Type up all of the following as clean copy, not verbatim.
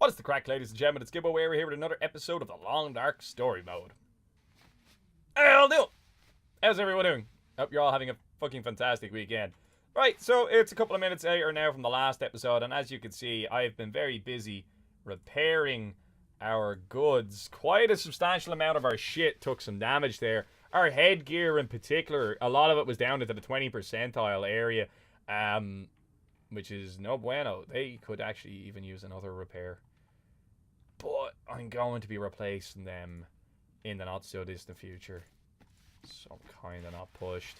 What is the crack, ladies and gentlemen? It's Gibbo. We're here with another episode of the Long Dark Story Mode. How'll do? How's everyone doing? Hope you're all having a fucking fantastic weekend. Right, so it's a couple of minutes later now from the last episode, and as you can see, I've been very busy repairing our goods. Quite a substantial amount of our shit took some damage there. Our headgear in particular, a lot of it was down into the 20 percentile area, which is no bueno. They could actually even use another repair. But I'm going to be replacing them in the not so distant future. So I'm kind of not pushed.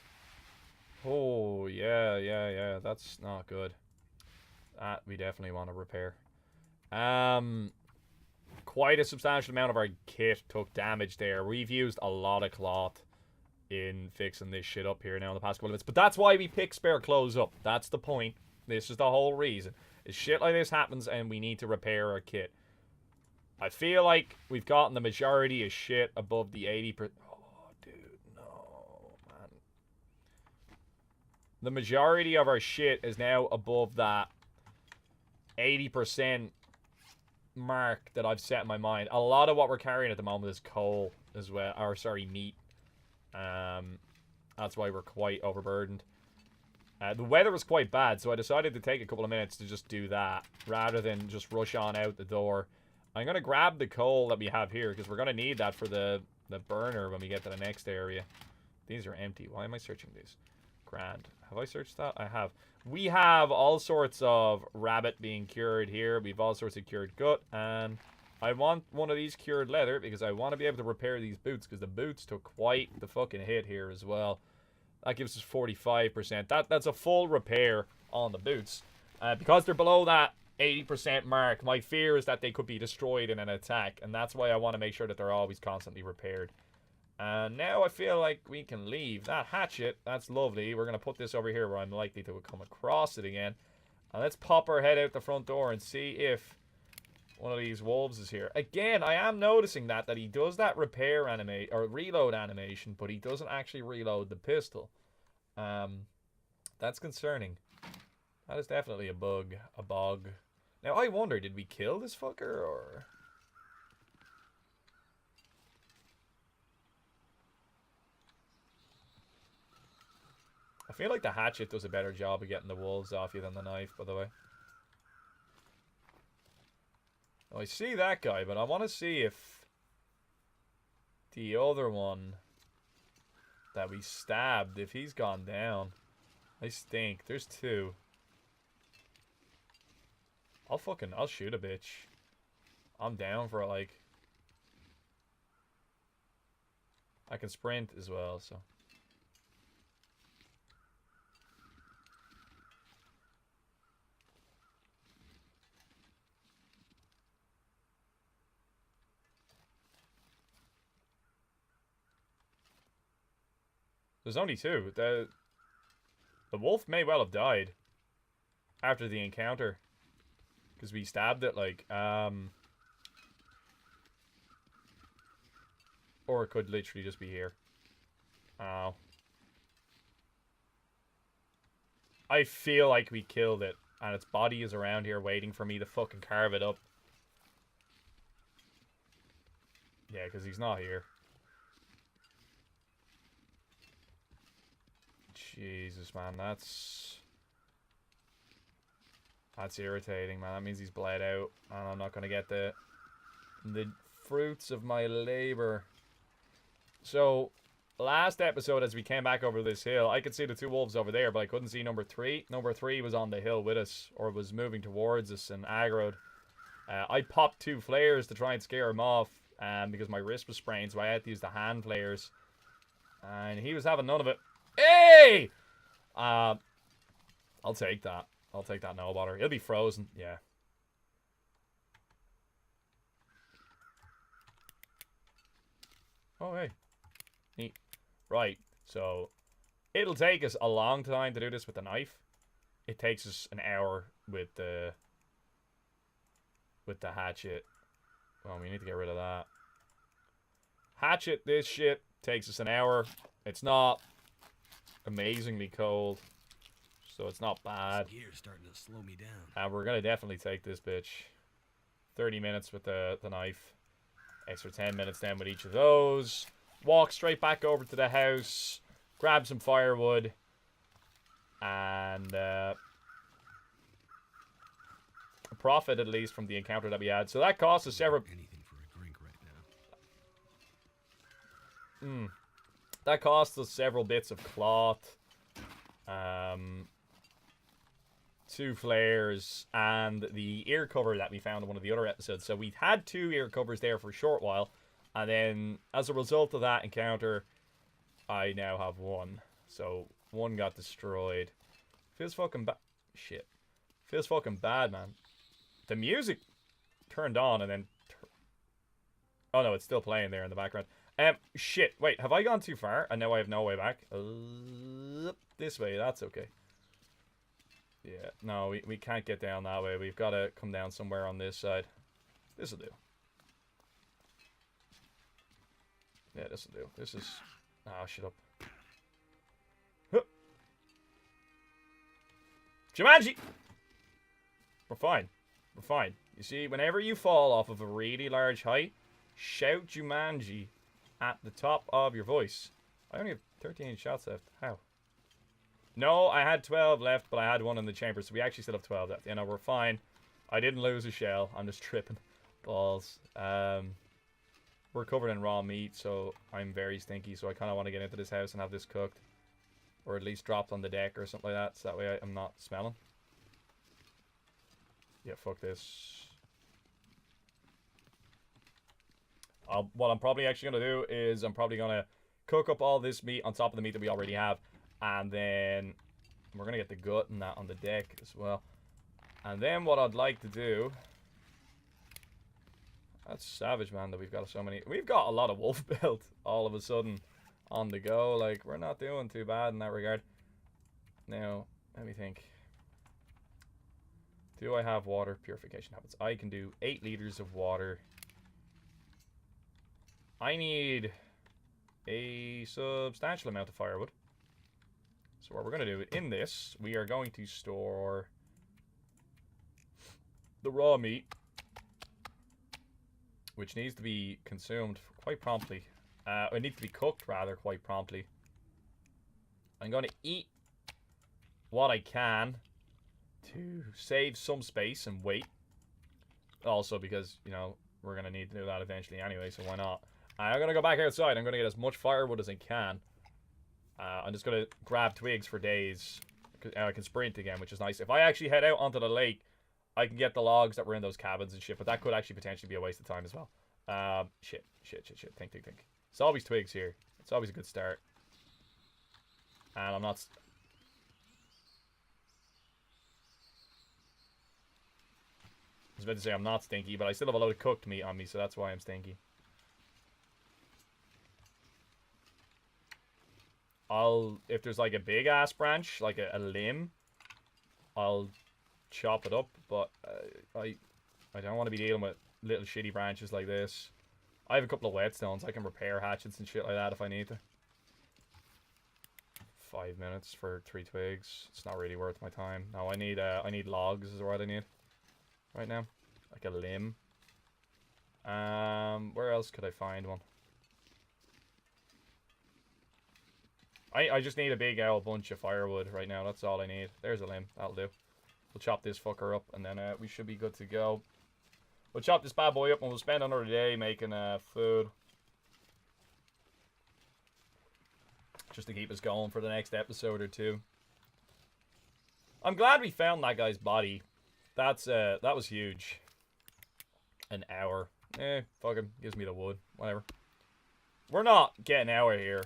Oh, yeah. That's not good. That we definitely want to repair. Quite a substantial amount of our kit took damage there. We've used a lot of cloth in fixing this shit up here now in the past couple of minutes. But that's why we pick spare clothes up. That's the point. This is the whole reason. Is shit like this happens and we need to repair our kit. I feel like we've gotten the majority of shit above the 80%. Oh, dude, no, man. The majority of our shit is now above that 80% mark that I've set in my mind. A lot of what we're carrying at the moment is coal as well. Or, sorry, meat. That's why we're quite overburdened. The weather was quite bad, so I decided to take a couple of minutes to just do that rather than just rush on out the door. I'm going to grab the coal that we have here because we're going to need that for the burner when we get to the next area. These are empty. Why am I searching these? Grand. Have I searched that? I have. We have all sorts of rabbit being cured here. We have all sorts of cured gut. And I want one of these cured leather because I want to be able to repair these boots because the boots took quite the fucking hit here as well. That gives us 45%. That's a full repair on the boots. Because they're below that 80% mark, my fear is that they could be destroyed in an attack, and that's why I want to make sure that they're always constantly repaired. And now I feel like we can leave. That hatchet, that's lovely. We're going to put this over here where I'm likely to come across it again. And let's pop our head out the front door and see if one of these wolves is here. Again, I am noticing that he does that repair animate or reload animation, but he doesn't actually reload the pistol. That's concerning. That is definitely a bug. A bug. Now, I wonder, did we kill this fucker, or... I feel like the hatchet does a better job of getting the wolves off you than the knife, by the way. Oh, I see that guy, but I want to see if the other one that we stabbed, if he's gone down. I stink. There's two. I'll shoot a bitch. I'm down for it, like. I can sprint as well, so. There's only two. The wolf may well have died after the encounter. Because we stabbed it, like, or it could literally just be here. Oh. I feel like we killed it, and its body is around here waiting for me to fucking carve it up. Yeah, because he's not here. Jesus, man, that's irritating, man. That means he's bled out, and I'm not going to get the fruits of my labor. So, last episode, as we came back over this hill, I could see the two wolves over there, but I couldn't see number 3. Number 3 was on the hill with us, or was moving towards us and aggroed. I popped 2 flares to try and scare him off, because my wrist was sprained, so I had to use the hand flares. And he was having none of it. Hey! I'll take that. I'll take that, no bother. He'll be frozen, yeah. Oh, hey. Neat. Right, so it'll take us a long time to do this with the knife. It takes us an hour with the hatchet. Well, we need to get rid of that. Hatchet, this shit, takes us an hour. It's not amazingly cold, so it's not bad. This gear's starting to slow me down. And we're gonna definitely take this bitch. 30 minutes with the knife. Extra 10 minutes then with each of those. Walk straight back over to the house. Grab some firewood. And a profit at least from the encounter that we had. So that cost us several... Anything for a drink right now. That cost us several bits of cloth. 2 flares. And the ear cover that we found in one of the other episodes. So we had 2 ear covers there for a short while. And then as a result of that encounter, I now have 1. So 1 got destroyed. Feels fucking bad. Shit. Feels fucking bad, man. The music turned on and then... Oh no, it's still playing there in the background. Shit. Wait, have I gone too far? And now I have no way back. This way, that's okay. Yeah, no, we can't get down that way. We've got to come down somewhere on this side. This'll do. Yeah, this'll do. This is... Ah, shut up. Huh. Jumanji! We're fine. We're fine. You see, whenever you fall off of a really large height, shout Jumanji at the top of your voice. I only have 13 shots left. How? No, I had 12 left, but I had 1 in the chamber, so we actually still have 12 left. You know, we're fine. I didn't lose a shell. I'm just tripping balls. We're covered in raw meat, so I'm very stinky, so I kind of want to get into this house and have this cooked. Or at least dropped on the deck or something like that, so that way I'm not smelling. Yeah, fuck this. What I'm probably actually going to do is I'm probably going to cook up all this meat on top of the meat that we already have. And then we're going to get the gut and that on the deck as well. And then what I'd like to do... That's savage, man, that we've got so many... We've got a lot of wolf belt all of a sudden on the go. Like, we're not doing too bad in that regard. Now, let me think. Do I have water purification habits? I can do 8 liters of water. I need a substantial amount of firewood. So what we're going to do in this, we are going to store the raw meat, which needs to be consumed quite promptly. It needs to be cooked, rather, quite promptly. I'm going to eat what I can to save some space and wait. Also because, you know, we're going to need to do that eventually anyway, so why not? I'm going to go back outside. I'm going to get as much firewood as I can. I'm just going to grab twigs for days. I can sprint again, which is nice. If I actually head out onto the lake, I can get the logs that were in those cabins and shit, but that could actually potentially be a waste of time as well. Shit. Think. It's always twigs here. It's always a good start. And I'm not... I was about to say I'm not stinky, but I still have a load of cooked meat on me, so that's why I'm stinky. If there's like a big ass branch, like a limb, I'll chop it up, but I don't want to be dealing with little shitty branches like this. I have a couple of whetstones. I can repair hatchets and shit like that if I need to. 5 minutes for 3 twigs. It's not really worth my time. No, I need logs is what I need right now. Like a limb. Where else could I find one? I just need a big old bunch of firewood right now. That's all I need. There's a limb. That'll do. We'll chop this fucker up, and then we should be good to go. We'll chop this bad boy up, and we'll spend another day making food. Just to keep us going for the next episode or 2. I'm glad we found that guy's body. That was huge. An hour. Fuck him. Gives me the wood. Whatever. We're not getting out of here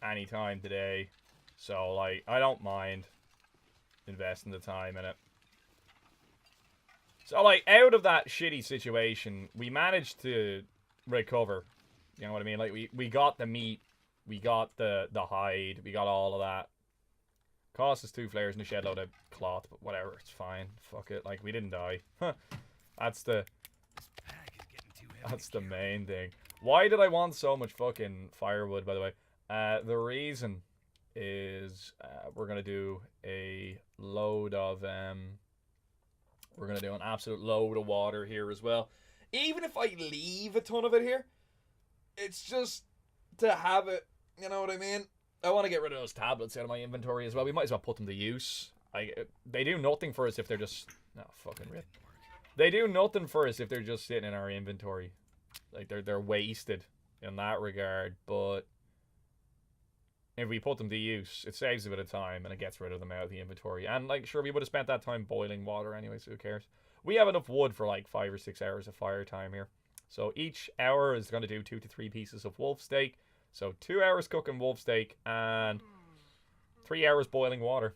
anytime today, so like I don't mind investing the time in it. So like out of that shitty situation, we managed to recover. You know what I mean? Like we got the meat, we got the hide, we got all of that. Cost us 2 flares and a shed load of cloth, but whatever, it's fine. Fuck it. Like we didn't die. That's the main thing. Why did I want so much fucking firewood, by the way? The reason is we're going to do a load of We're going to do an absolute load of water here as well. Even if I leave a ton of it here, it's just to have it, you know what I mean? I want to get rid of those tablets out of my inventory as well. We might as well put them to use. They do nothing for us if they're just... No, fucking rip. They do nothing for us if they're just sitting in our inventory. Like, they're wasted in that regard, but... If we put them to use, it saves a bit of time and it gets rid of them out of the inventory. And, like, sure, we would have spent that time boiling water anyway, so who cares? We have enough wood for, like, 5 or 6 hours of fire time here. So each hour is going to do 2 to 3 pieces of wolf steak. So 2 hours cooking wolf steak and 3 hours boiling water.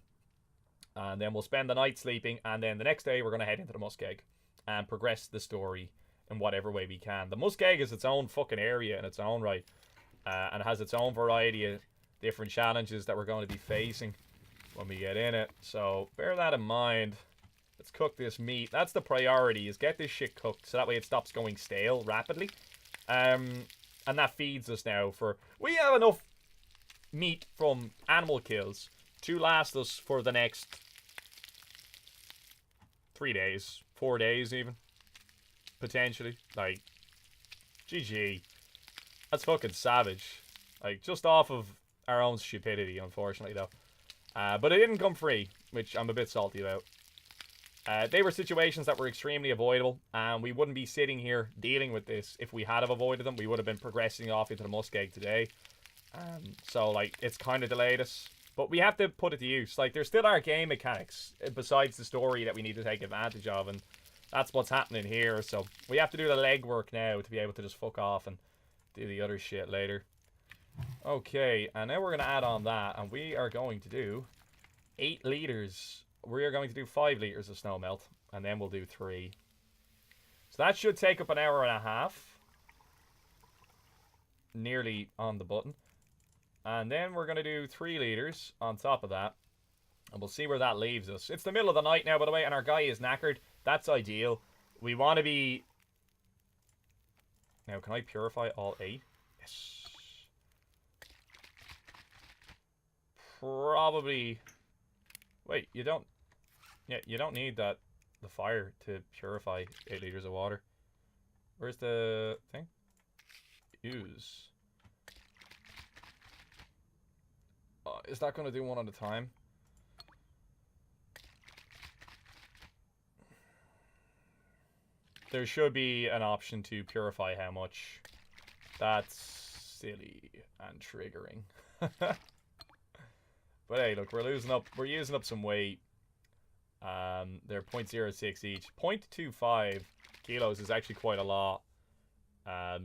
And then we'll spend the night sleeping. And then the next day, we're going to head into the muskeg and progress the story in whatever way we can. The muskeg is its own fucking area in its own right. And it has its own variety of different challenges that we're going to be facing when we get in it. So bear that in mind. Let's cook this meat. That's the priority, is get this shit cooked so that way it stops going stale rapidly. And that feeds us now for... We have enough meat from animal kills to last us for the next 3 days, 4 days even. Potentially. Like, GG. That's fucking savage. Like, just off of our own stupidity, unfortunately, though. But it didn't come free, which I'm a bit salty about. They were situations that were extremely avoidable, and we wouldn't be sitting here dealing with this if we had have avoided them. We would have been progressing off into the muskeg today. So, like, it's kind of delayed us. But we have to put it to use. Like, there still are game mechanics besides the story that we need to take advantage of, and that's what's happening here. So, we have to do the legwork now to be able to just fuck off and do the other shit later. Okay, and now we're going to add on that, and we are going to do 8 liters. We are going to do 5 liters of snow melt, and then we'll do 3. So that should take up an hour and a half. Nearly on the button. And then we're going to do 3 liters on top of that. And we'll see where that leaves us. It's the middle of the night now, by the way, and our guy is knackered. That's ideal. We want to be... Now, can I purify all 8? Yes. Probably... Wait, you don't... Yeah, you don't need the fire to purify 8 liters of water. Where's the thing? Use. Is that going to do one at a time? There should be an option to purify how much. That's silly and triggering. But hey, look, we're using up some weight. They're 0.06 each. 0.25 kilos is actually quite a lot.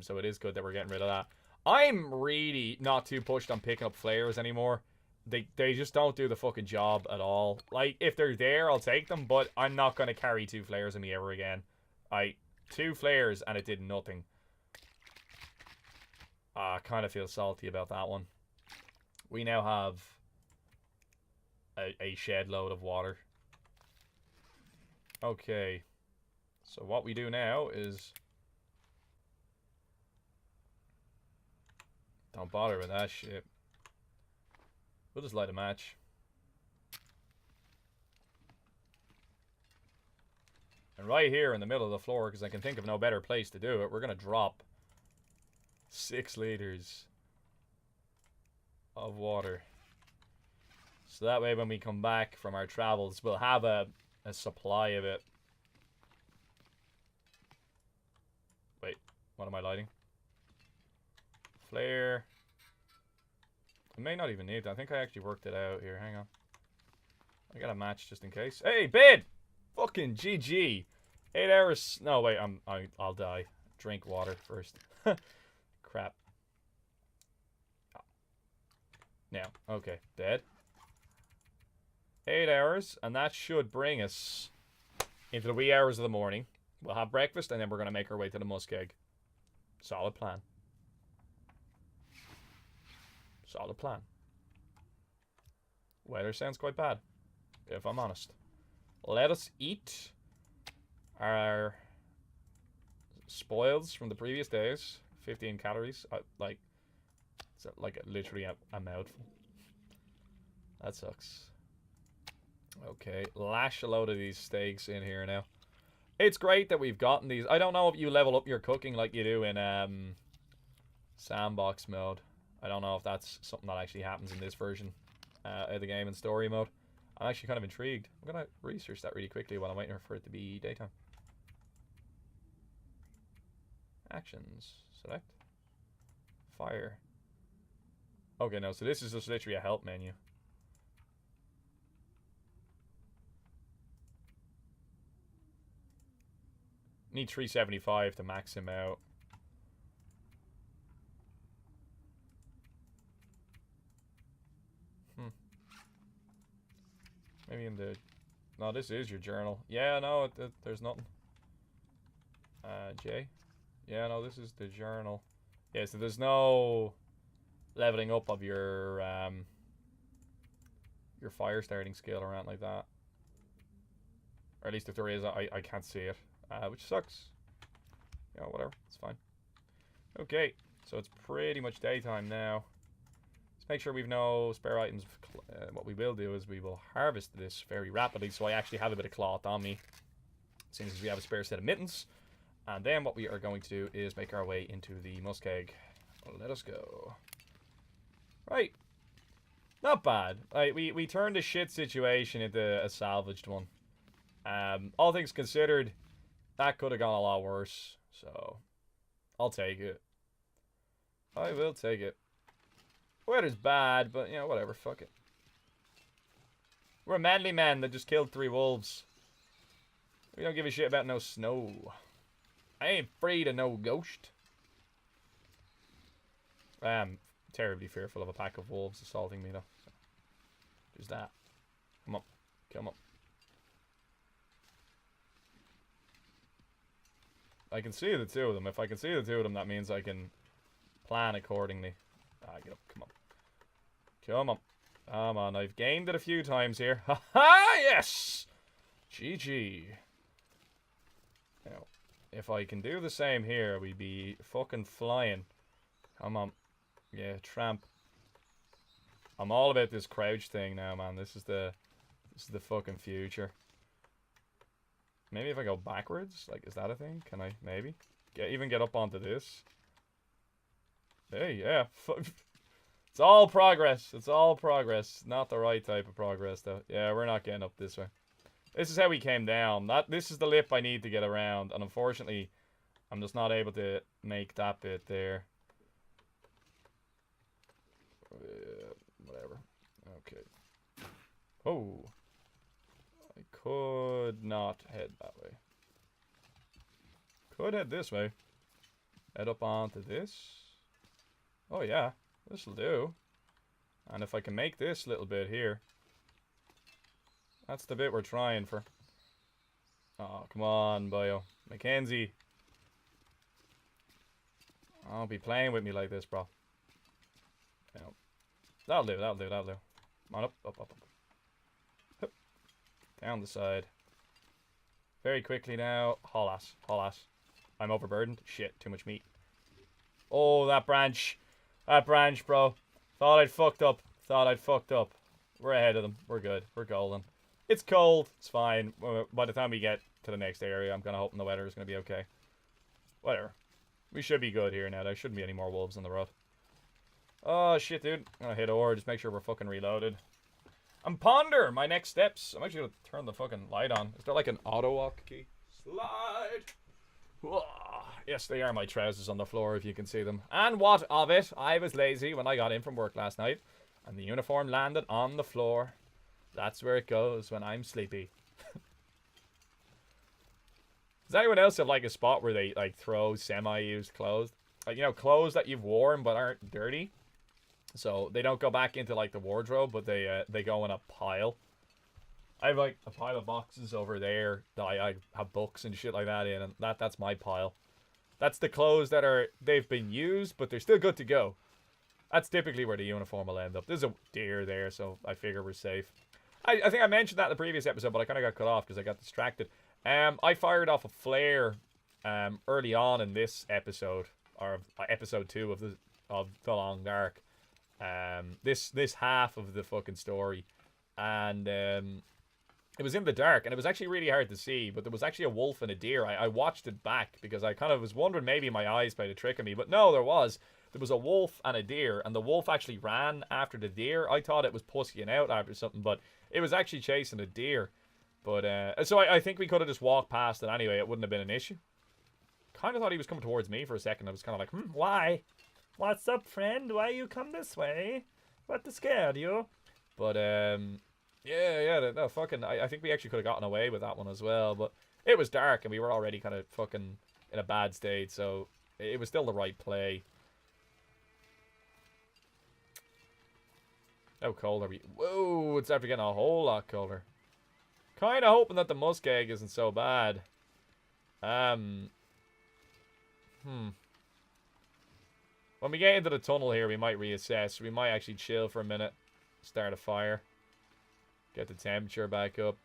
So it is good that we're getting rid of that. I'm really not too pushed on picking up flares anymore. They just don't do the fucking job at all. Like, if they're there, I'll take them, but I'm not going to carry 2 flares in me ever again. 2 flares and it did nothing. I kind of feel salty about that one. We now have a shed load of water. Okay. So what we do now is... Don't bother with that shit. We'll just light a match. And right here in the middle of the floor, because I can think of no better place to do it, we're going to drop 6 liters of water. So that way when we come back from our travels, we'll have a supply of it. Wait, what am I lighting? Flare. I may not even need that. I think I actually worked it out here. Hang on. I got a match just in case. Hey, bid! Fucking GG. 8 hours. No, wait. I'll die. Drink water first. Crap. Now, okay. Dead. 8 hours, and that should bring us into the wee hours of the morning. We'll have breakfast, and then we're going to make our way to the muskeg. Solid plan. Solid plan. Weather sounds quite bad, if I'm honest. Let us eat our spoils from the previous days. 15 calories. It's like literally a mouthful. That sucks. Okay, lash a load of these steaks in here now. It's great that we've gotten these. I don't know if you level up your cooking like you do in sandbox mode. I don't know if that's something that actually happens in this version of the game in story mode. I'm actually kind of intrigued. I'm going to research that really quickly while I'm waiting for it to be daytime. Actions. Select. Fire. Okay, no, so this is just literally a help menu. Need 375 to max him out. Maybe in the... No, this is your journal. Yeah, no, there's nothing. J? Yeah, no, this is the journal. Yeah, so there's no leveling up of your fire starting skill or anything like that. Or at least if there is, I can't see it. Which sucks. You know, whatever. It's fine. Okay, so it's pretty much daytime now. Let's make sure we've no spare items. What we will do is we will harvest this very rapidly, so I actually have a bit of cloth on me, since we have a spare set of mittens. And then what we are going to do is make our way into the muskeg. Let us go. Right. Not bad. Right, we turned a shit situation into a salvaged one. All things considered, that could have gone a lot worse. So, I'll take it. I will take it. Weather's bad, but, you know, whatever. Fuck it. We're a manly man that just killed 3 wolves. We don't give a shit about no snow. I ain't afraid of no ghost. I am terribly fearful of a pack of wolves assaulting me, though. So, there's that. Come on. Come on. I can see the 2 of them. If I can see the 2 of them, that means I can plan accordingly. Get up. Come on. Come on. Come on. I've gained it a few times here. Ha ha! Yes! GG. Now, if I can do the same here, we'd be fucking flying. Come on. Yeah, tramp. I'm all about this crouch thing now, man. This is the fucking future. Maybe if I go backwards, like, is that a thing? Can I maybe even get up onto this? Hey, yeah. It's all progress. It's all progress. Not the right type of progress, though. Yeah, we're not getting up this way. This is how we came down. This is the lip I need to get around, and unfortunately, I'm just not able to make that bit there. Whatever. Okay. Oh. I could not head that way. Could head this way. Head up onto this. Oh yeah, this'll do. And if I can make this little bit here. That's the bit we're trying for. Oh, come on, Bio. Mackenzie. Don't be playing with me like this, bro. No. That'll do, that'll do, that'll do. Come on, up, up, up, up. Hup. Down the side. Very quickly now. Haul ass, haul ass. I'm overburdened. Shit, too much meat. Oh, that branch. That branch, bro. Thought I'd fucked up. Thought I'd fucked up. We're ahead of them. We're good. We're golden. It's cold. It's fine. By the time we get to the next area, I'm kind of hoping the weather is going to be okay. Whatever. We should be good here now. There shouldn't be any more wolves on the road. Oh, shit, dude. I'm going to hit ore. Just make sure we're fucking reloaded. And ponder my next steps. I'm actually going to turn the fucking light on. Is there like an auto walk key? Slide. Whoa. Yes, they are my trousers on the floor, if you can see them. And what of it? I was lazy when I got in from work last night, and the uniform landed on the floor. That's where it goes when I'm sleepy. Does anyone else have like a spot where they like throw semi-used clothes? Like, you know, clothes that you've worn but aren't dirty. So they don't go back into like the wardrobe, but they go in a pile. I have like a pile of boxes over there that I have books and shit like that in, and that's my pile. That's the clothes that they've been used, but they're still good to go. That's typically where the uniform will end up. There's a deer there, so I figure we're safe. I think I mentioned that in the previous episode, but I kind of got cut off because I got distracted. I fired off a flare early on in this episode, or episode 2 of The Long Dark. This half of the fucking story, and It was in the dark, and it was actually really hard to see, but there was actually a wolf and a deer. I watched it back because I kind of was wondering maybe my eyes played a trick on me, but no, there was. There was a wolf and a deer, and the wolf actually ran after the deer. I thought it was pussying out after something, but it was actually chasing a deer. But, so I think we could have just walked past it anyway. It wouldn't have been an issue. Kind of thought he was coming towards me for a second. I was kind of like, why? What's up, friend? Why you come this way? What scared you? But, yeah, no, fucking, I think we actually could have gotten away with that one as well, but it was dark, and we were already kind of fucking in a bad state, so it was still the right play. How cold are we? Whoa, it's after getting a whole lot colder. Kind of hoping that the musk egg isn't so bad. When we get into the tunnel here, we might reassess. We might actually chill for a minute. Start a fire. Get the temperature back up.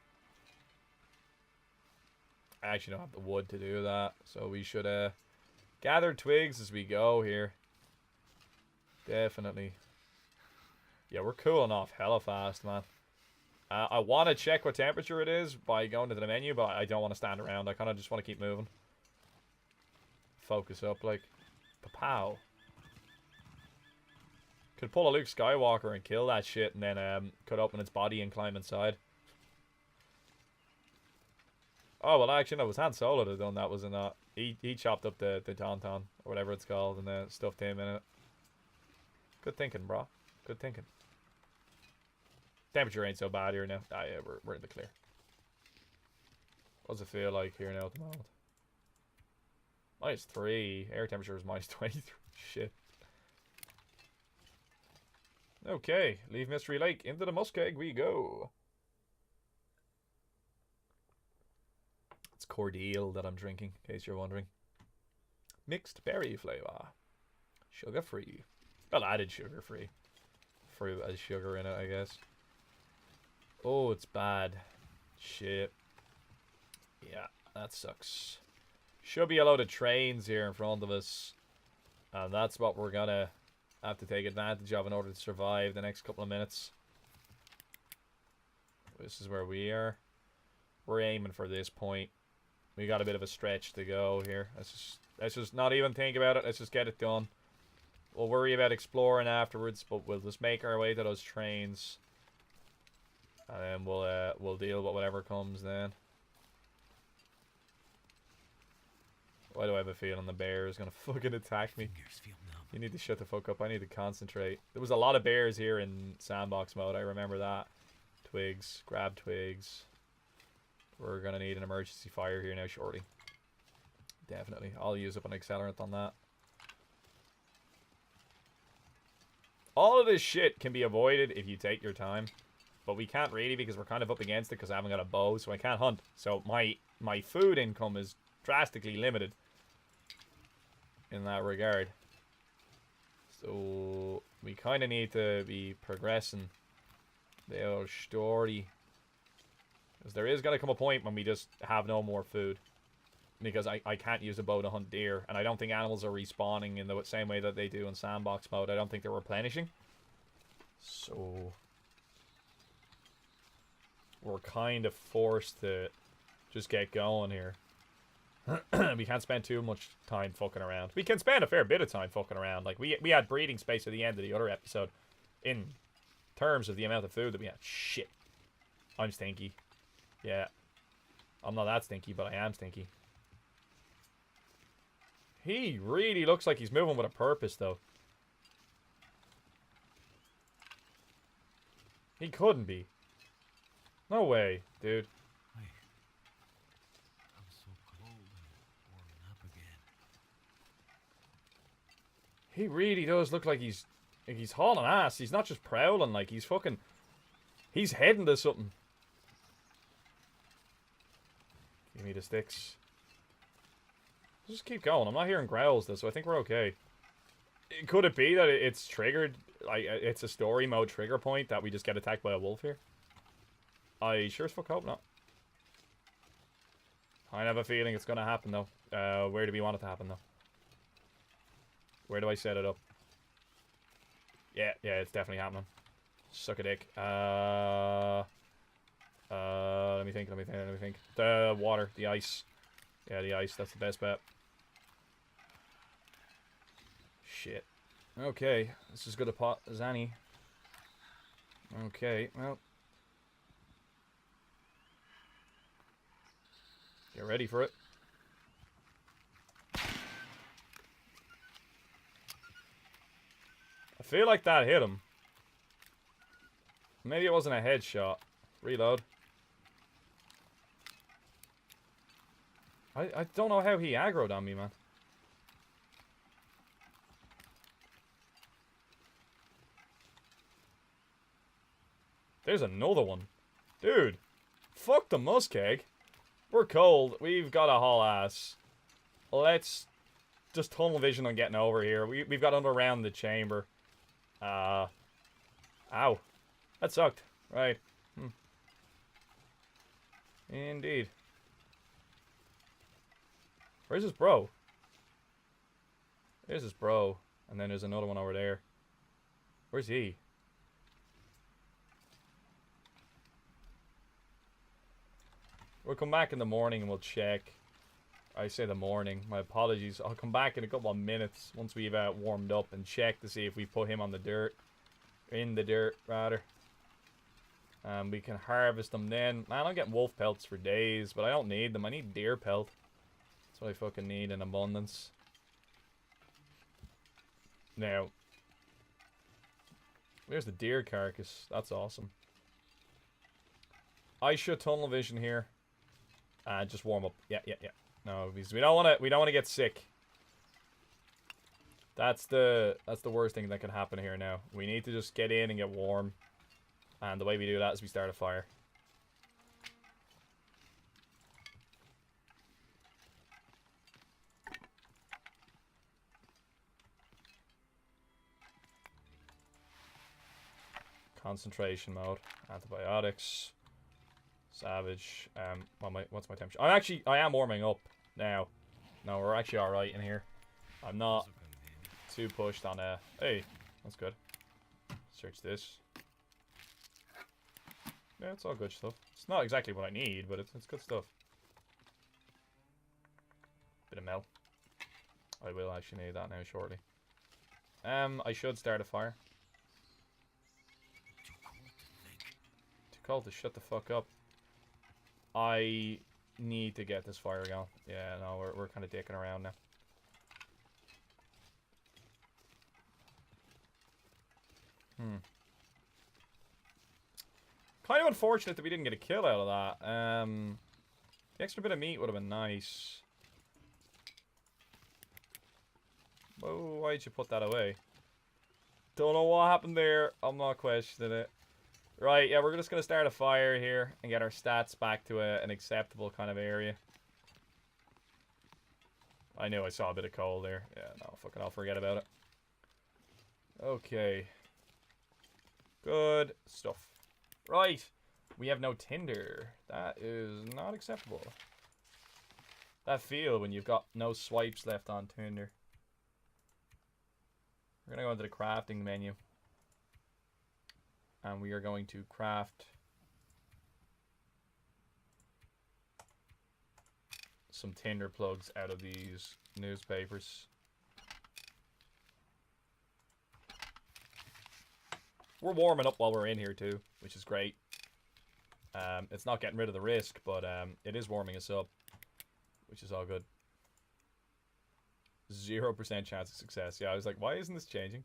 I actually don't have the wood to do that. So we should gather twigs as we go here. Definitely. Yeah, we're cooling off hella fast, man. I want to check what temperature it is by going to the menu, but I don't want to stand around. I kind of just want to keep moving. Focus up, like. Pow. Could pull a Luke Skywalker and kill that shit, and then could open its body and climb inside. Oh, well, actually, no, it was Han Solo that done that, wasn't that? He chopped up the Tauntaun, or whatever it's called, and stuffed him in it. Good thinking, bro. Good thinking. Temperature ain't so bad here now. Ah, yeah, we're in the clear. What does it feel like here now at the moment? -3. Air temperature is -23. Shit. Okay, leave Mystery Lake. Into the musk egg we go. It's cordial that I'm drinking, in case you're wondering. Mixed berry flavor. Sugar-free. Well, added sugar-free. Fruit has sugar in it, I guess. Oh, it's bad. Shit. Yeah, that sucks. Should be a load of trains here in front of us. And that's what we're gonna have to take advantage of in order to survive the next couple of minutes. This is where we are. We're aiming for this point. We got a bit of a stretch to go here. Let's just not even think about it. Let's just get it done. We'll worry about exploring afterwards, but we'll just make our way to those trains. And then we'll deal with whatever comes then. Why do I have a feeling the bear is gonna fucking attack me? You need to shut the fuck up. I need to concentrate. There was a lot of bears here in sandbox mode. I remember that. Twigs. Grab twigs. We're gonna need an emergency fire here now shortly. Definitely. I'll use up an accelerant on that. All of this shit can be avoided if you take your time. But we can't really because we're kind of up against it because I haven't got a bow, so I can't hunt. So my food income is drastically limited in that regard. So we kind of need to be progressing the old story. Because there is going to come a point when we just have no more food. Because I can't use a bow to hunt deer. And I don't think animals are respawning in the same way that they do in sandbox mode. I don't think they're replenishing. So we're kind of forced to just get going here. We can't spend too much time fucking around. We can spend a fair bit of time fucking around. Like, we had breathing space at the end of the other episode. In terms of the amount of food that we had. Shit. I'm stinky. Yeah. I'm not that stinky, but I am stinky. He really looks like he's moving with a purpose, though. He couldn't be. No way, dude. Hey, I'm so cold and warming up again. He really does look like he's hauling ass. He's not just prowling, like he's fucking... He's heading to something. Give me the sticks. Just keep going. I'm not hearing growls, though, so I think we're okay. Could it be that it's triggered? Like, it's a story mode trigger point that we just get attacked by a wolf here? I sure as fuck hope not. I have a feeling it's gonna happen, though. Where do we want it to happen, though? Where do I set it up? Yeah, it's definitely happening. Suck a dick. Let me think. The water, the ice. Yeah, the ice. That's the best bet. Shit. Okay, this is good a pot as any. Okay, well. Get ready for it. I feel like that hit him. Maybe it wasn't a headshot. Reload. I don't know how he aggroed on me, man. There's another one. Dude. Fuck the muskeg. We're cold. We've got a haul ass. Let's just tunnel vision on getting over here. We've got under around the chamber. Ow. That sucked. Right. Indeed. Where's his bro? There's his bro. And then there's another one over there. Where's he? We'll come back in the morning and we'll check. I say the morning. My apologies. I'll come back in a couple of minutes once we've warmed up and check to see if we put him on the dirt. In the dirt, rather. We can harvest them then. Man, I'm getting wolf pelts for days, but I don't need them. I need deer pelt. That's what I fucking need in abundance. Now, there's the deer carcass. That's awesome. I should tunnel vision here. Just warm up. Yeah. No, because we don't want to get sick. That's the worst thing that can happen here now. We need to just get in and get warm. And the way we do that is we start a fire. Concentration mode. Antibiotics. Savage. What's my temperature? I am warming up now. No, we're actually alright in here. I'm not too pushed on hey, that's good. Search this. Yeah, it's all good stuff. It's not exactly what I need, but it's good stuff. Bit of mel. I will actually need that now shortly. I should start a fire. Too cold to shut the fuck up. I need to get this fire going. Yeah, no, we're kind of dicking around now. Kind of unfortunate that we didn't get a kill out of that. The extra bit of meat would have been nice. Whoa, why'd you put that away? Don't know what happened there. I'm not questioning it. Right, yeah, we're just going to start a fire here and get our stats back to an acceptable kind of area. I knew I saw a bit of coal there. Yeah, no, fucking I'll forget about it. Okay. Good stuff. Right. We have no tinder. That is not acceptable. That feel when you've got no swipes left on tinder. We're going to go into the crafting menu. And we are going to craft some tinder plugs out of these newspapers. We're warming up while we're in here too, which is great. It's not getting rid of the risk, but it is warming us up, which is all good. 0% chance of success. Yeah, I was like, why isn't this changing?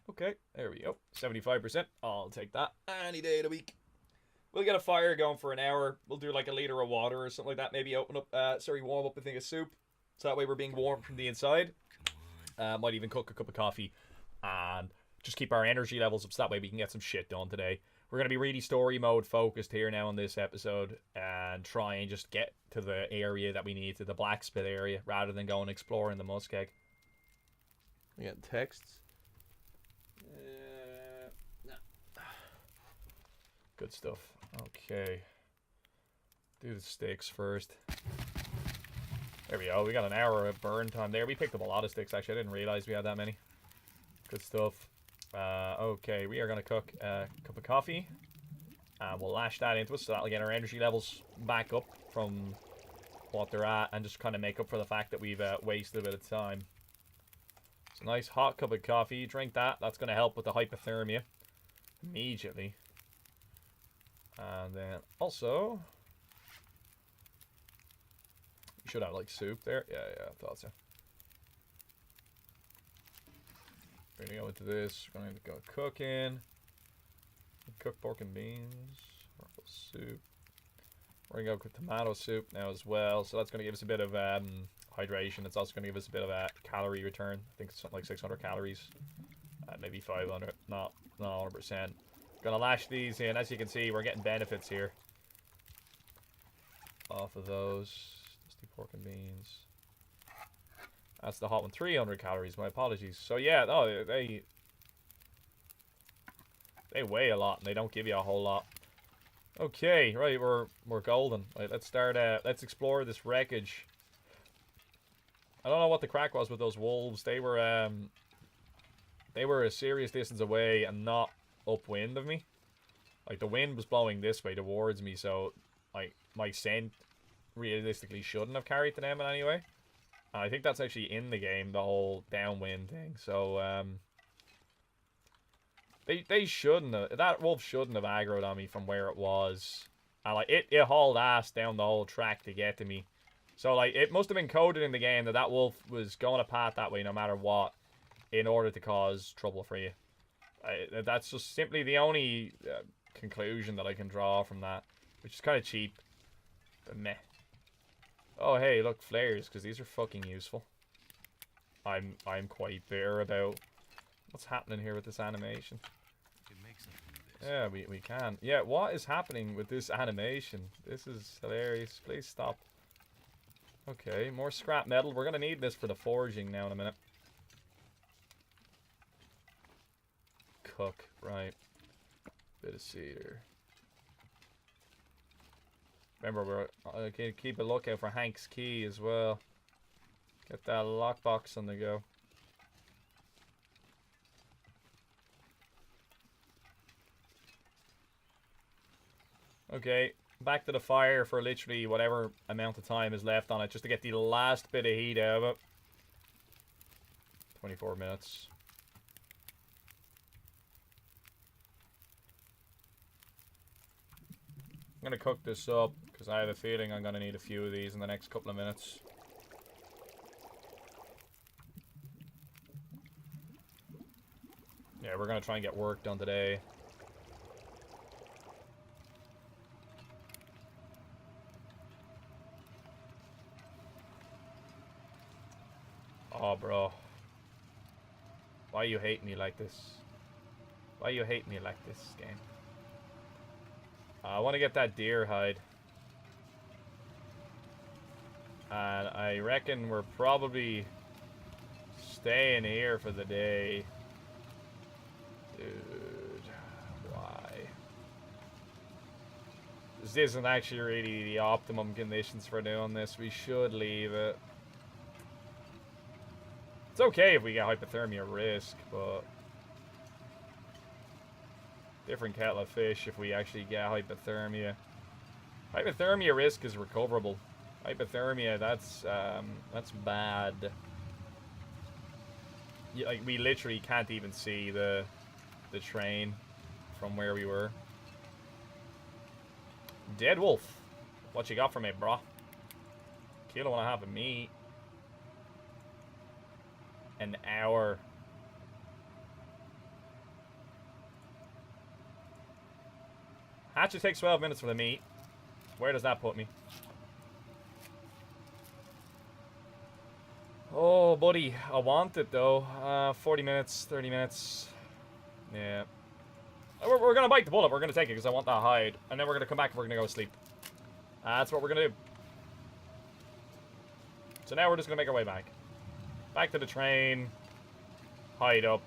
Okay, there we go. 75%. I'll take that any day of the week. We'll get a fire going for an hour. We'll do like a liter of water or something like that. Maybe open up, warm up a thing of soup. So that way we're being warm from the inside. Might even cook a cup of coffee. And just keep our energy levels up so that way we can get some shit done today. We're going to be really story mode focused here now on this episode. And try and just get to the area that we need, to the blacksmith area, rather than going exploring the muskeg. We getting texts. No. Good stuff. Okay. Do the sticks first. There we go. We got an hour of burn time there. We picked up a lot of sticks, actually. I didn't realize we had that many. Good stuff. Okay, we are going to cook a cup of coffee. And we'll lash that into us, so that'll get our energy levels back up from what they're at, and just kind of make up for the fact that we've wasted a bit of time. It's a nice hot cup of coffee. Drink that. That's going to help with the hypothermia immediately. And then also, you should have like soup there. Yeah, I thought so. We're going to go into this. We're going to go cooking. Cook pork and beans. Purple soup. We're going to go with tomato soup now as well. So that's going to give us a bit of hydration. It's also going to give us a bit of a calorie return. I think it's something like 600 calories. Maybe 500. Not 100%. Gonna lash these in. As you can see, we're getting benefits here off of those. Dusty pork and beans. That's the hot one. 300 calories. My apologies. So yeah, no, they weigh a lot and they don't give you a whole lot. Okay, right, we're golden. Right, let's start. Let's explore this wreckage. I don't know what the crack was with those wolves. They were a serious distance away and not upwind of me. Like, the wind was blowing this way towards me, so like my scent realistically shouldn't have carried to them in any way. And I think that's actually in the game, the whole downwind thing. So they shouldn't have, that wolf shouldn't have aggroed on me from where it was. And like it hauled ass down the whole track to get to me. So like it must have been coded in the game that that wolf was going to path that way no matter what, in order to cause trouble for you. That's just simply the only conclusion that I can draw from that, which is kind of cheap, but meh. Oh hey, look, flares, because these are fucking useful. I'm quite bitter about what's happening here with this animation. Yeah, we can. Yeah, what is happening with this animation? This is hilarious. Please stop. Okay, more scrap metal. We're gonna need this for the forging now in a minute. Cook, right. Bit of cedar. Remember, we're keep a lookout for Hank's key as well. Get that lockbox on the go. Okay, back to the fire for literally whatever amount of time is left on it, just to get the last bit of heat out of it. 24 minutes. I'm gonna cook this up because I have a feeling I'm gonna need a few of these in the next couple of minutes. Yeah, we're gonna try and get work done today. Oh, bro. Why you hate me like this? Why you hate me like this, game? I want to get that deer hide. And I reckon we're probably staying here for the day. Dude, why? This isn't actually really the optimum conditions for doing this. We should leave it. It's okay if we get hypothermia risk, but different kettle of fish if we actually get hypothermia. Hypothermia risk is recoverable. Hypothermia, that's bad. Like, we literally can't even see the train from where we were. Dead wolf. What you got for me, bro? Kilo and a half of meat. An hour. Hatchet takes 12 minutes for the meat. Where does that put me? Oh, buddy. I want it, though. 40 minutes, 30 minutes. Yeah. We're going to bite the bullet. We're going to take it because I want that hide. And then we're going to come back and we're going to go sleep. That's what we're going to do. So now we're just going to make our way back. Back to the train. Hide up.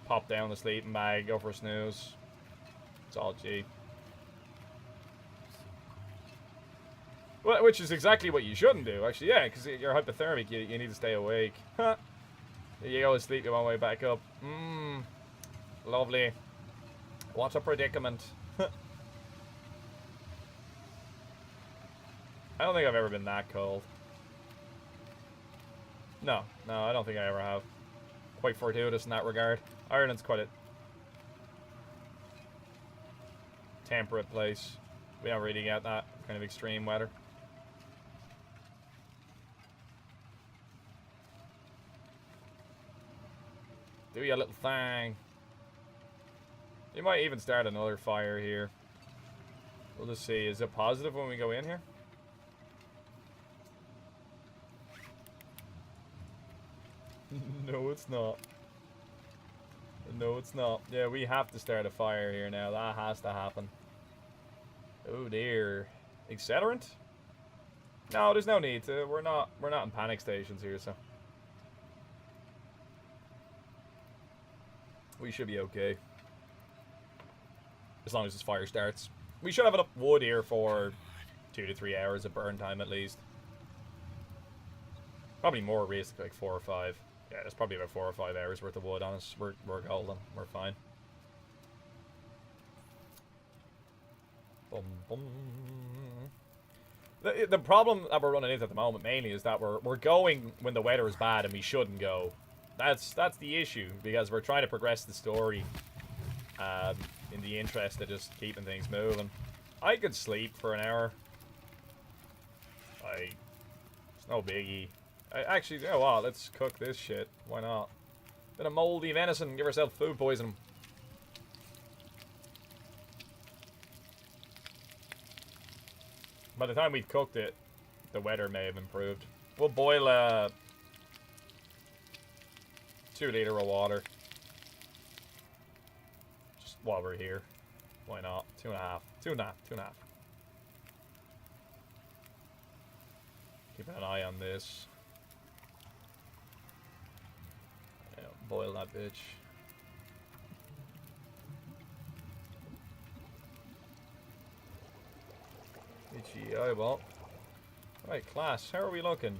Pop down the sleeping bag. Go for a snooze. It's all G. Well, which is exactly what you shouldn't do, actually. Yeah, because you're hypothermic. You need to stay awake. You go to sleep your one way back up. Lovely. What a predicament. I don't think I've ever been that cold. No, I don't think I ever have. Quite fortuitous in that regard. Ireland's quite a temperate place. We don't really get that kind of extreme weather. Do your little thing. You might even start another fire here. We'll just see. Is it positive when we go in here? No, it's not. No, it's not. Yeah, we have to start a fire here now. That has to happen. Oh dear. Accelerant? No, there's no need to. We're not in panic stations here, so we should be okay. As long as this fire starts. We should have enough wood here for 2 to 3 hours of burn time at least. Probably more realistic, like 4 or 5. Yeah, there's probably about 4 or 5 hours worth of wood on us. We're golden. We're fine. Boom, boom. The problem that we're running into at the moment mainly is that we're going when the weather is bad and we shouldn't go. That's the issue, because we're trying to progress the story in the interest of just keeping things moving. I could sleep for an hour. It's no biggie. Actually, you know what? Let's cook this shit. Why not? Bit of moldy venison. Give ourselves food poisoning. By the time we've cooked it, the weather may have improved. We'll boil 2 liter of water. Just while we're here. Why not? 2.5. 2.5. Keeping an eye on this. Yeah, boil that bitch. Itchy eyeball. Right, class. How are we looking?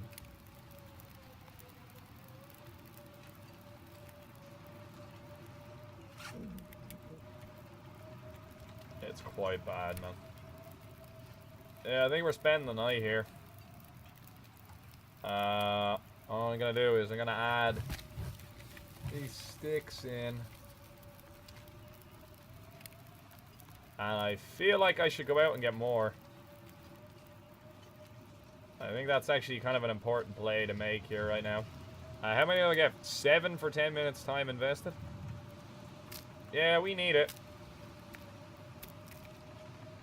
It's quite bad, man. Yeah, I think we're spending the night here. All I'm gonna do is I'm gonna add these sticks in. And I feel like I should go out and get more. I think that's actually kind of an important play to make here right now. How many do I get? 7 for 10 minutes time invested? Yeah, we need it.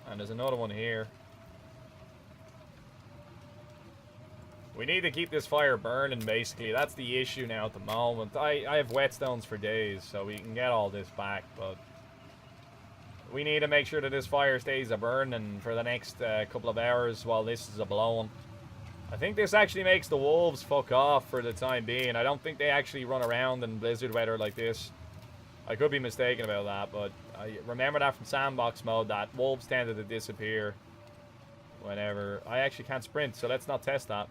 And there's another one here. We need to keep this fire burning, basically. That's the issue now at the moment. I have whetstones for days, so we can get all this back, but we need to make sure that this fire stays a-burning for the next couple of hours while this is a-blowing. I think this actually makes the wolves fuck off for the time being. I don't think they actually run around in blizzard weather like this. I could be mistaken about that, but I remember that from sandbox mode, that wolves tended to disappear whenever. I actually can't sprint, so let's not test that.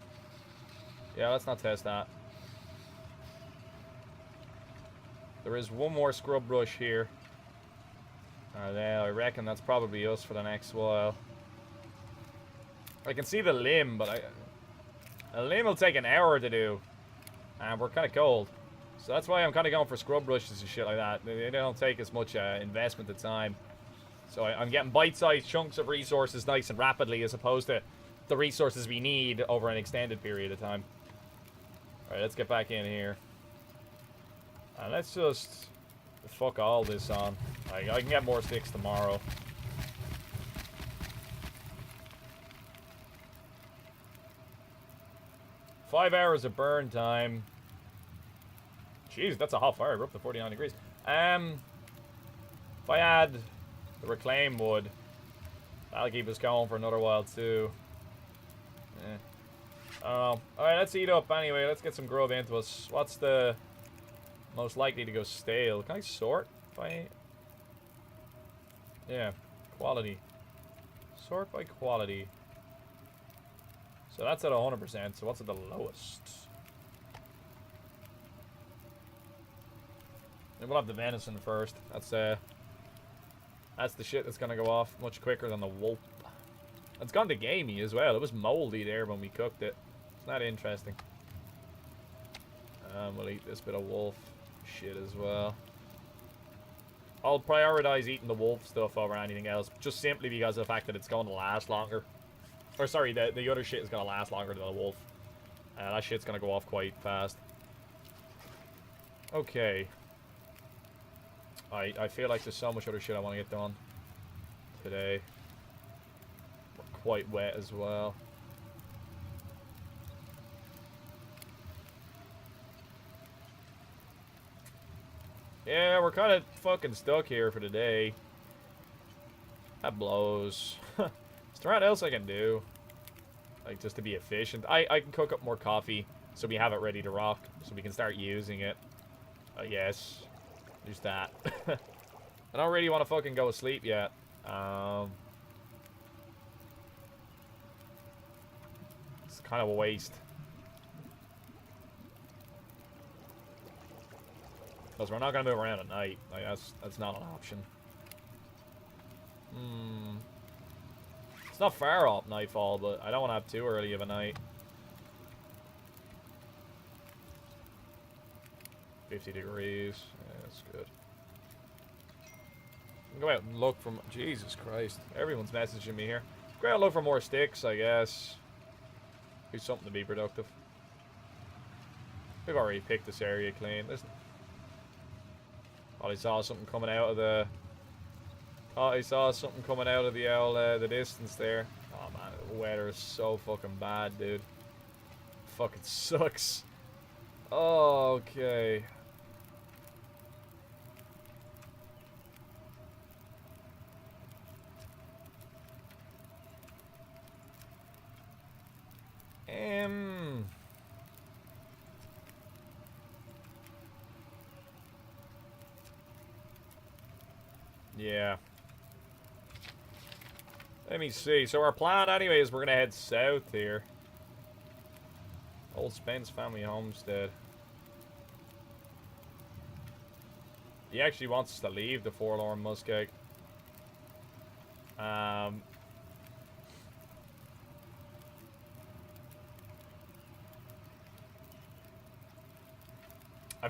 Yeah, let's not test that. There is one more scrub brush here. I reckon that's probably us for the next while. I can see the limb, but a limb will take an hour to do. And we're kind of cold. So that's why I'm kind of going for scrub brushes and shit like that. They don't take as much investment of time. So I'm getting bite-sized chunks of resources nice and rapidly, as opposed to the resources we need over an extended period of time. Alright, let's get back in here. And let's just fuck all this on. I can get more sticks tomorrow. Five hours of burn time. Jeez, that's a hot fire. We're up to 49 degrees. If I add the reclaim wood, that'll keep us going for another while too. Alright, let's eat up anyway. Let's get some grub into us. What's the most likely to go stale? Can I sort by... Yeah, quality. Sort by quality. So that's at 100%, so what's at the lowest? And we'll have the venison first. That's That's the shit that's gonna go off much quicker than the wolf. It's gone to gamey as well. It was moldy there when we cooked it. It's not interesting. We'll eat this bit of wolf shit as well. I'll prioritize eating the wolf stuff over anything else, just simply because of the fact that it's going to last longer. Or sorry, the other shit is going to last longer than the wolf. That shit's going to go off quite fast. Okay. I feel like there's so much other shit I want to get done today. We're quite wet as well. Yeah, we're kind of fucking stuck here for today. That blows. Is there anything else I can do? Like, just to be efficient. I can cook up more coffee so we have it ready to rock. So we can start using it. Yes. There's that. I don't really want to fucking go to sleep yet. It's kind of a waste. Because we're not going to move around at night. Like, that's not an option. It's not far off nightfall, but I don't want to have too early of a night. 50 degrees. Yeah, that's good. Go out and look for... Jesus Christ. Everyone's messaging me here. Go out and look for more sticks, I guess. Do something to be productive. We've already picked this area clean. Listen. I saw something coming out of the... I saw something coming out of the distance there. Oh man, the weather is so fucking bad, dude. Fucking sucks. Oh, okay. Yeah. Let me see. So our plan anyway is we're going to head south here. Old Spence family homestead. He actually wants us to leave the Forlorn Muskeg. I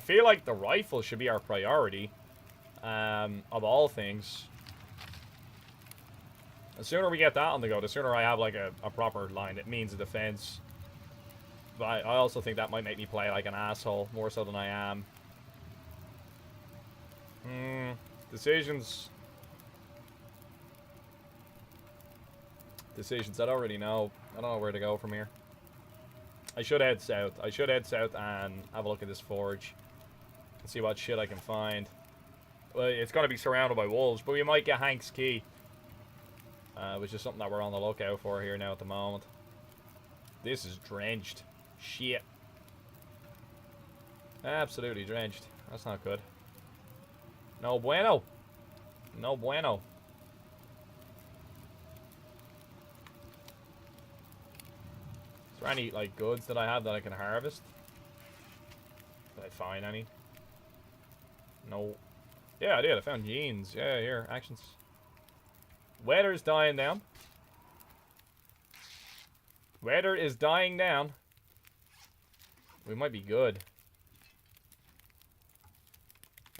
feel like the rifle should be our priority. Of all things. The sooner we get that on the go, the sooner I have like a proper line. It means a defense. But I also think that might make me play like an asshole, more so than I am. Decisions. Decisions, I don't really know. I don't know where to go from here. I should head south. I should head south and have a look at this forge. And see what shit I can find. Well, it's going to be surrounded by wolves, but we might get Hank's key. Which is something that we're on the lookout for here now at the moment. This is drenched. Shit. Absolutely drenched. That's not good. No bueno. No bueno. Is there any, like, goods that I have that I can harvest? Did I find any? No. Yeah, I did. I found jeans. Yeah, here. Actions. Weather's dying down. Weather is dying down. We might be good.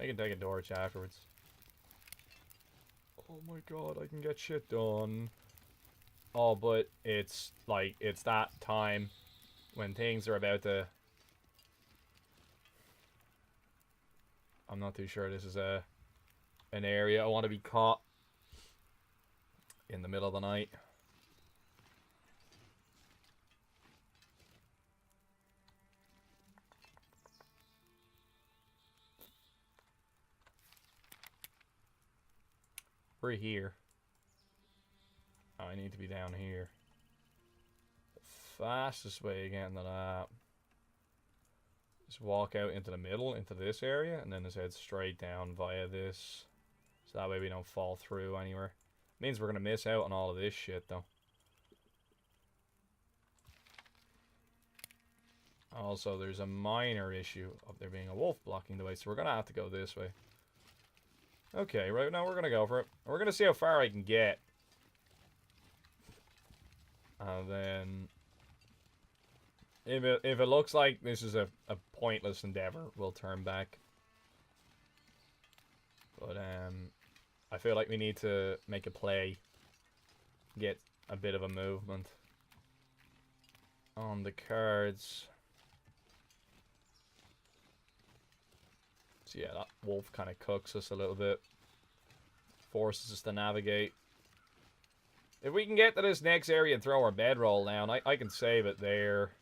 I can take a torch afterwards. Oh my god, I can get shit done. Oh, but it's like, it's that time when things are about to... I'm not too sure this is an area I want to be caught in the middle of the night. We're here. Oh, I need to be down here. The fastest way again to that is walk out into the middle, into this area, and then just head straight down via this. So that way we don't fall through anywhere. Means we're going to miss out on all of this shit, though. Also, there's a minor issue of there being a wolf blocking the way, so we're going to have to go this way. Okay, right now we're gonna go for it. We're gonna see how far I can get. And then... If it looks like this is a pointless endeavor, we'll turn back. But, I feel like we need to make a play. Get a bit of a movement on the cards. So yeah, that wolf kind of cooks us a little bit. Forces us to navigate. If we can get to this next area and throw our bedroll down, I can save it there.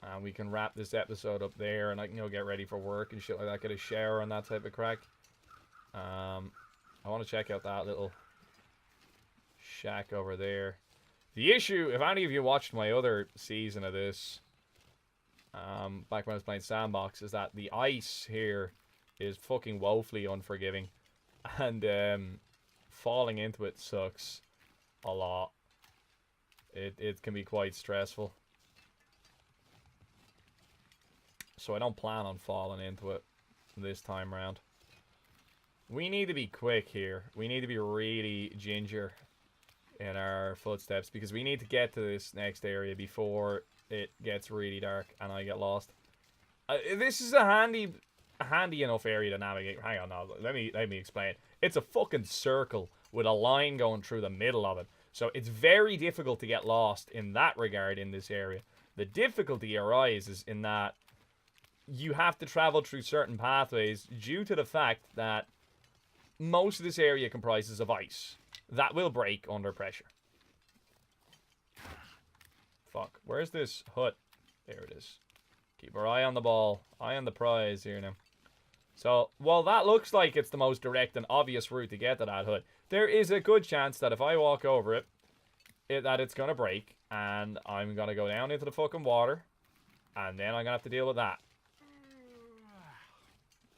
And we can wrap this episode up there, and I can go get ready for work and shit like that. Get a shower and that type of crack. I want to check out that little shack over there. The issue, if any of you watched my other season of this, back when I was playing Sandbox, is that the ice here is fucking woefully unforgiving. And falling into it sucks a lot. It can be quite stressful. So I don't plan on falling into it this time around. We need to be quick here. We need to be really ginger in our footsteps, because we need to get to this next area before it gets really dark and I get lost. This is a handy enough area to navigate. Hang on, now let me explain. It's a fucking circle with a line going through the middle of it, so it's very difficult to get lost in that regard in this area. The difficulty arises in that you have to travel through certain pathways due to the fact that most of this area comprises of ice that will break under pressure. Fuck. Where's this hut? There it is. Keep our eye on the ball. Eye on the prize here now. So, while that looks like it's the most direct and obvious route to get to that hut, there is a good chance that if I walk over it, that it's going to break, and I'm going to go down into the fucking water, and then I'm going to have to deal with that.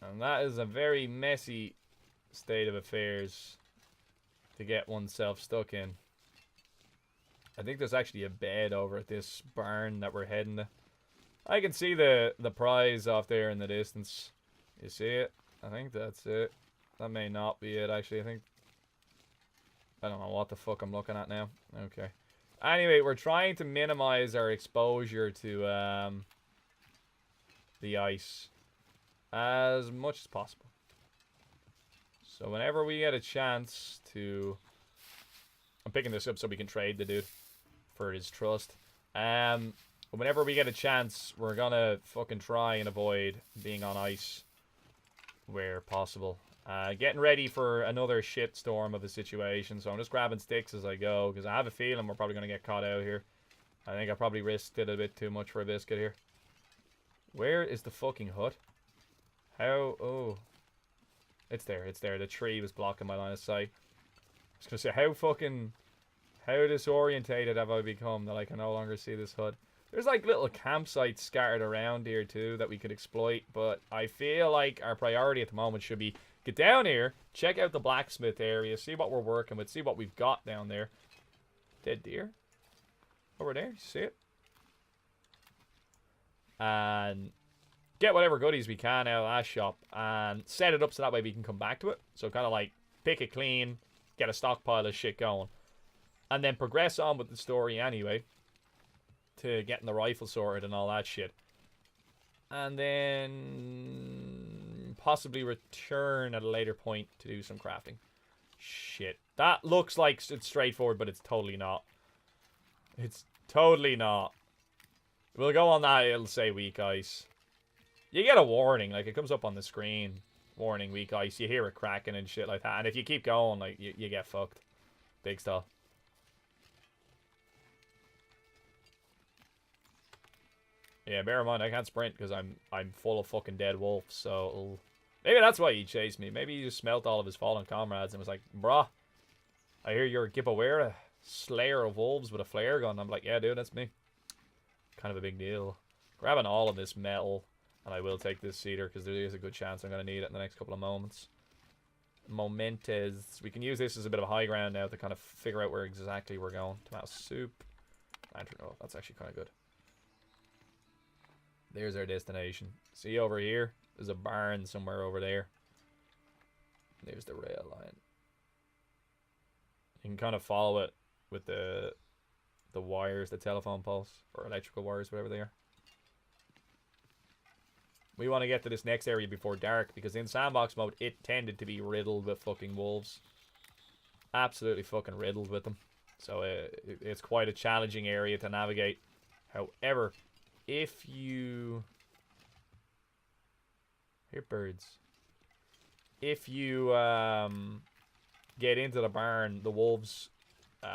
And that is a very messy state of affairs to get oneself stuck in. I think there's actually a bed over at this barn that we're heading to. I can see the prize off there in the distance. You see it? I think that's it. That may not be it, actually. I don't know what the fuck I'm looking at now. Okay. Anyway, we're trying to minimize our exposure to the ice as much as possible. So whenever we get a chance to... I'm picking this up so we can trade the dude for his trust. Whenever we get a chance, we're gonna fucking try and avoid being on ice where possible. Getting ready for another shitstorm of a situation, so I'm just grabbing sticks as I go, because I have a feeling we're probably gonna get caught out here. I think I probably risked it a bit too much for a biscuit here. Where is the fucking hut? How? Oh. It's there, it's there. The tree was blocking my line of sight. I was gonna say, how disorientated have I become that I can no longer see this hut? There's like little campsites scattered around here too that we could exploit, but I feel like our priority at the moment should be get down here, check out the blacksmith area, see what we're working with, see what we've got down there. Dead deer? Over there, you see it? And get whatever goodies we can out of that shop and set it up so that way we can come back to it. So kind of like pick it clean, get a stockpile of shit going, and then progress on with the story anyway to getting the rifle sorted and all that shit. And then possibly return at a later point to do some crafting. Shit. That looks like it's straightforward, but it's totally not. It's totally not. We'll go on that, it'll say weak ice. You get a warning, like it comes up on the screen. Warning, weak ice. You hear it cracking and shit like that. And if you keep going, like, you get fucked. Big style. Yeah, bear in mind, I can't sprint because I'm full of fucking dead wolves, so... Maybe that's why he chased me. Maybe he just smelt all of his fallen comrades and was like, bruh, I hear you're a Gibbo, a slayer of wolves with a flare gun. I'm like, yeah, dude, that's me. Kind of a big deal. Grabbing all of this metal, and I will take this cedar because there is a good chance I'm going to need it in the next couple of moments. We can use this as a bit of a high ground now to kind of figure out where exactly we're going. Tomato soup. Lantern, oh, that's actually kind of good. There's our destination. See over here? There's a barn somewhere over there. There's the rail line. You can kind of follow it with the wires, the telephone poles, or electrical wires, whatever they are. We want to get to this next area before dark, because in sandbox mode, it tended to be riddled with fucking wolves. Absolutely fucking riddled with them. So it's quite a challenging area to navigate. However, if you... Hear birds. If you get into the barn, the wolves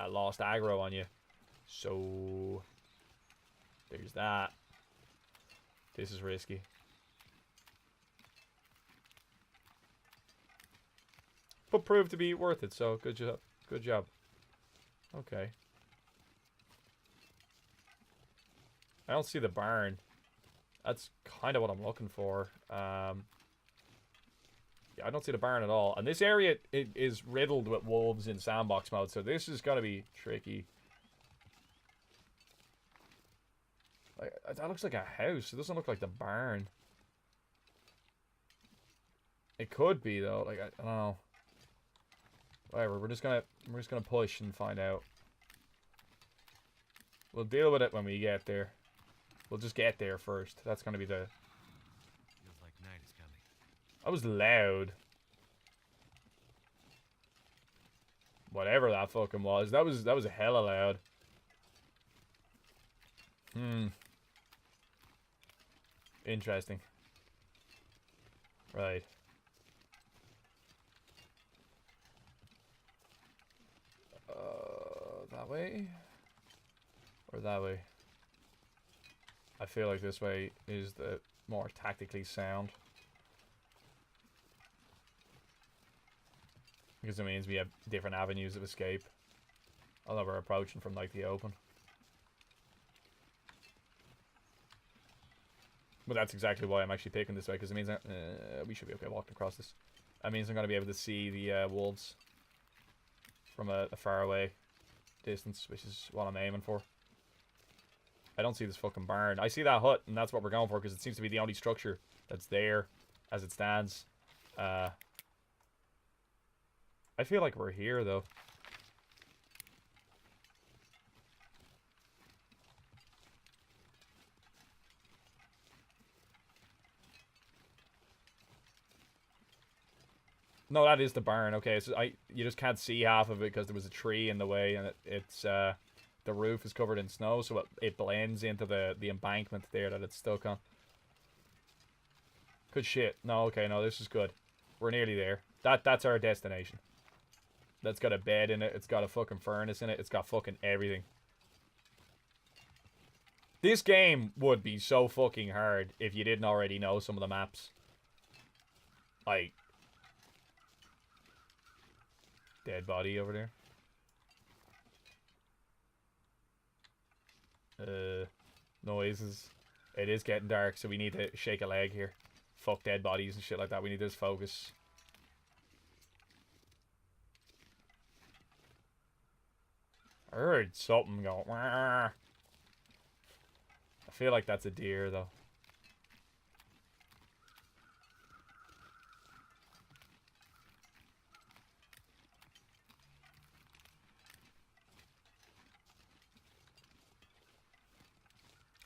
lost aggro on you. So there's that. This is risky. But proved to be worth it, so good job. Good job. Okay. I don't see the barn. That's kind of what I'm looking for. Yeah, I don't see the barn at all. And this area is riddled with wolves in sandbox mode, so this is going to be tricky. That looks like a house. It doesn't look like the barn. It could be though. Like I don't know. Whatever. We're just gonna push and find out. We'll deal with it when we get there. We'll just get there first. That's gonna be the. Feels like night is coming. That was loud. Whatever that fucking was. That was a hella loud. Interesting. Right. That way? Or that way? I feel like this way is the more tactically sound. Because it means we have different avenues of escape. Although we're approaching from like the open. But that's exactly why I'm actually picking this way, because it means we should be okay walking across this. That means I'm going to be able to see the wolves from a far away distance, which is what I'm aiming for. I don't see this fucking barn. I see that hut, and that's what we're going for, because it seems to be the only structure that's there as it stands. I feel like we're here, though. No, that is the barn. Okay, so you just can't see half of it because there was a tree in the way, and it's the roof is covered in snow, so it blends into the embankment there that it's stuck on. Good shit. No, okay, no, this is good. We're nearly there. That's our destination. That's got a bed in it. It's got a fucking furnace in it. It's got fucking everything. This game would be so fucking hard if you didn't already know some of the maps. Like, dead body over there. Noises. It is getting dark, so we need to shake a leg here. Fuck dead bodies and shit like that. We need to just focus. I heard something go. Wah. I feel like that's a deer, though.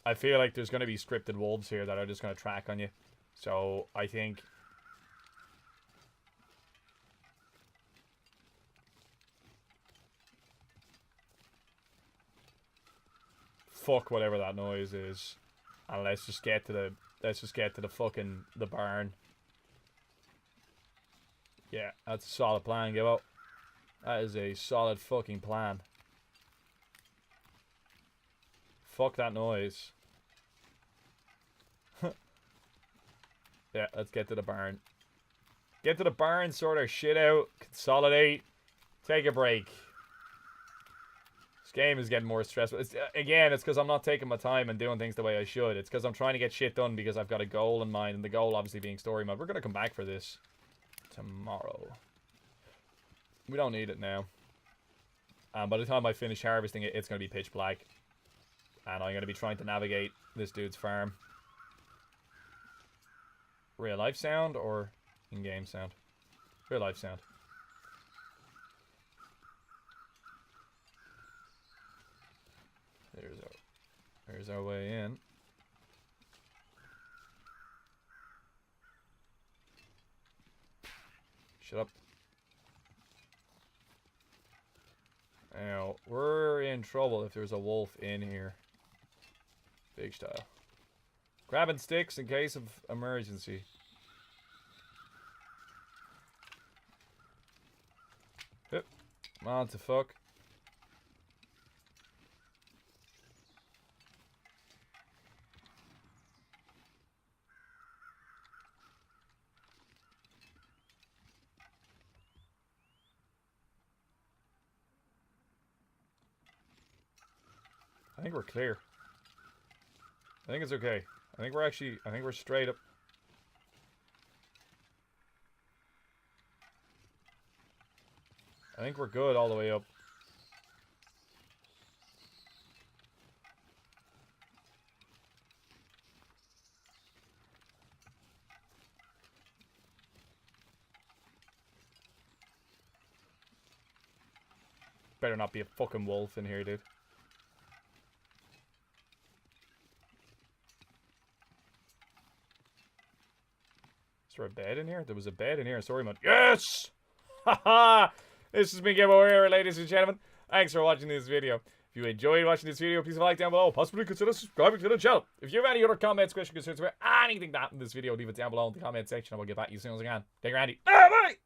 I feel like there's going to be scripted wolves here that are just going to track on you. So, I think... Fuck whatever that noise is. And let's just get to the fucking the barn. Yeah, that's a solid plan, Gibbo. That is a solid fucking plan. Fuck that noise. Yeah, let's get to the barn. Get to the barn, sort our shit out, consolidate, take a break. This game is getting more stressful. Again, it's because I'm not taking my time and doing things the way I should. It's because I'm trying to get shit done because I've got a goal in mind, and the goal obviously being story mode. We're going to come back for this tomorrow. We don't need it now. By the time I finish harvesting it, it's going to be pitch black. And I'm going to be trying to navigate this dude's farm. Real life sound or in-game sound? Real life sound. There's our way in. Shut up. Now, we're in trouble if there's a wolf in here. Big style. Grabbing sticks in case of emergency. Yep. Come on to fuck. I think we're clear. I think it's okay. I think we're straight up. I think we're good all the way up. Better not be a fucking wolf in here, dude. Is there a bed in here? There was a bed in here. Sorry, man. Yes! Haha! This has been Gibbo here, ladies and gentlemen. Thanks for watching this video. If you enjoyed watching this video, please leave a like down below. Possibly consider subscribing to the channel. If you have any other comments, questions, concerns about anything that happened in this video, leave it down below in the comment section. I will get back to you as soon as I can. Take care, Andy. Bye!